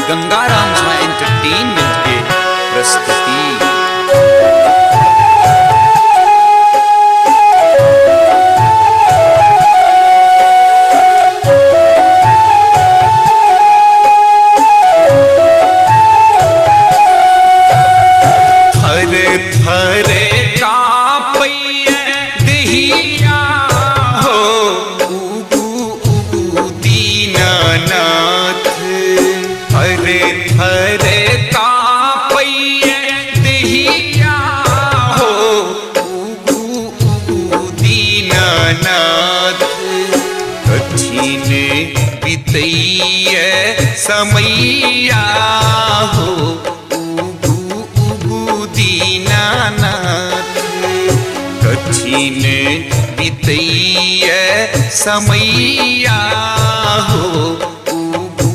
Gangaram Jha entertainment के प्रस्तुति। समैया हो उगु उगु दीनानाथ, कठिन बितैय समैया हो उगु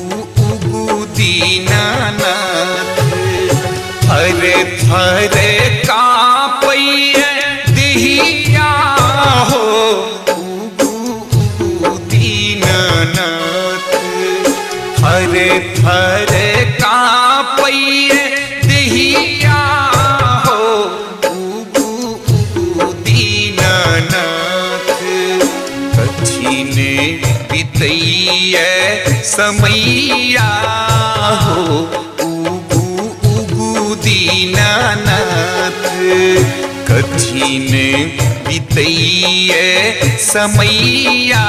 उगु दीनानाथ। थर थर कांपैय देहिया हो उगु उगु दीनानाथ। थर थर कांपैय देहिया हो उगु उगु दीनानाथ, कठिन बितैय समैया हो उगु उगु दीनानाथ। कठिन बितैय समैया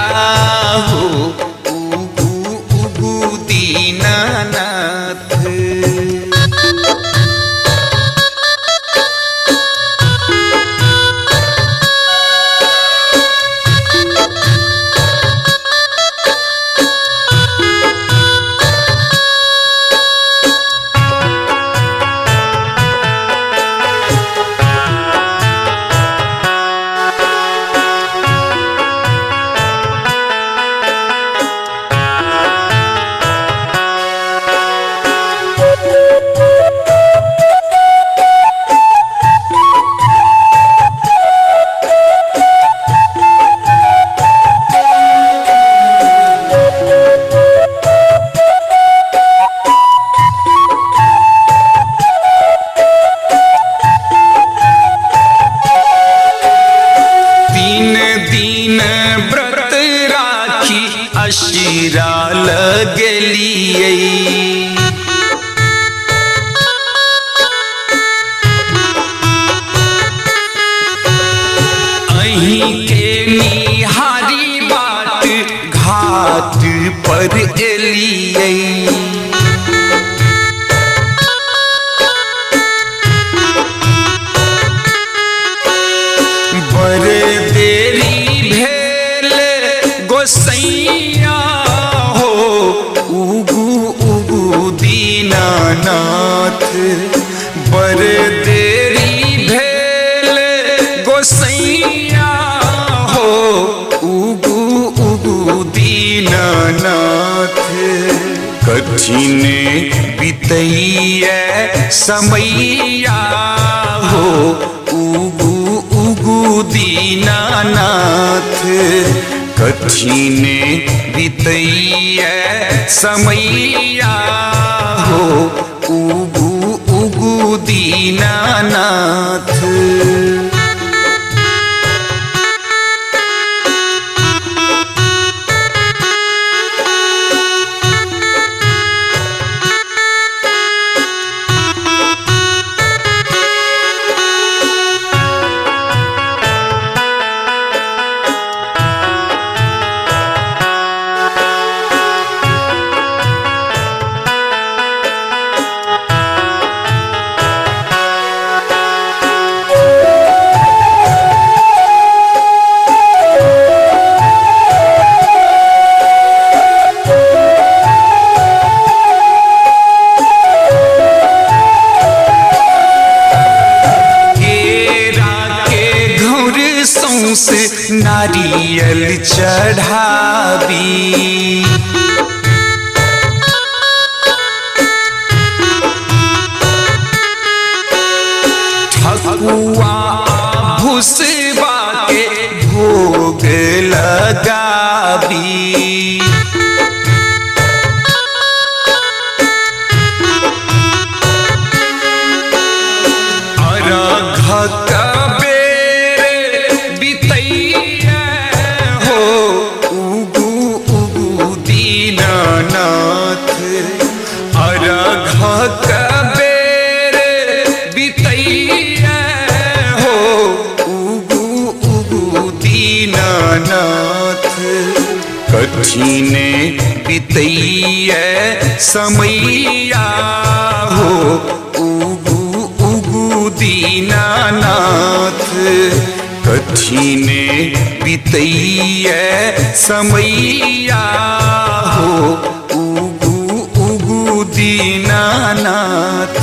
हो उगु उगु दीनानाथ। अशीरा लगलिए अहीं के निहारी बात घाट पर एलिए। बड़े देरी भेल गोसैया हो उगु उगु दीनानाथ। बड़े देरी भेल गोसैया हो उगु उगु दीनानाथ। कठिन बितैय समैया हो उगु उगु दीनानाथ। कठिन बितैय समैया हो उगु उगु दीनानाथ। नारियल चढ़ावी ठकुआ भुसबा के भोग लगावी। कबेर बितैया हो उगु उगु दीनानाथ अरघ कबेर बितैया हो उगु उगु दीनानाथ कठिन बितैया समैया हो उगु उगु दीनानाथ कठिन बितैया समैया हो उगु उगु दीनानाथ।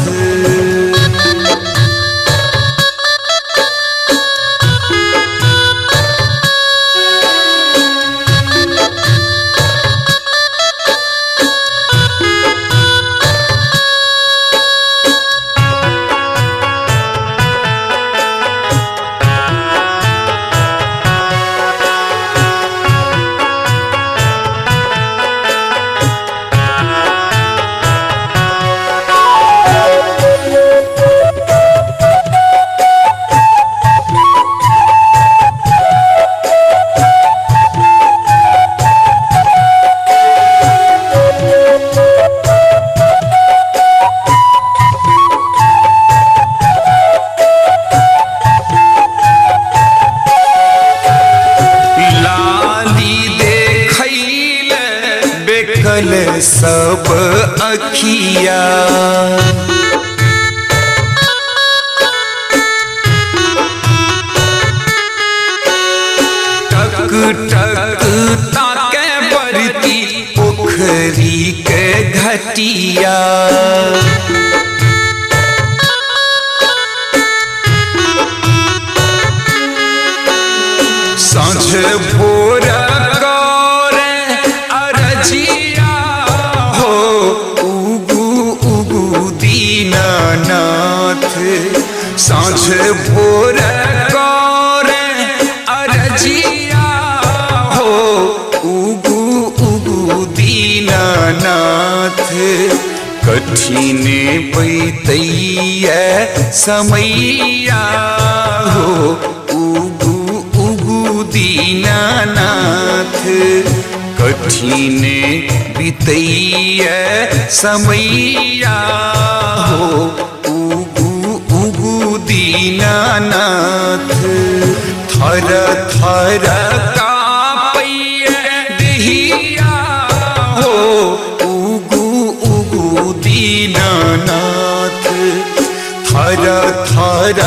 कल सब अखिया टक टक ताके बरती पोखरी के घटिया सांझ भोर सांझ भोर करे अरजिया हो उगु उगु दीनानाथ कठिन बितैया समैया हो उगु उगु दीनानाथ कठिन बितैया समैया हो दीनानाथ थर थर कांपैया देहिया हो उगु उगु दीनानाथ थर थर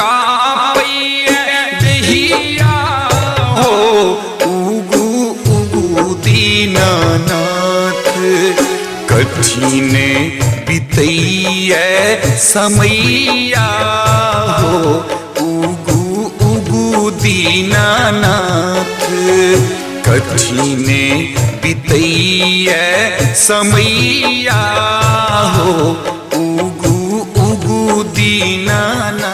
कांपैया देहिया हो उगु उगु दीनानाथ कठिन बितैया समैया हो उगु उगु दीनानाथ कठिन बितैया समैया हो उगु उगु दीनानाथ।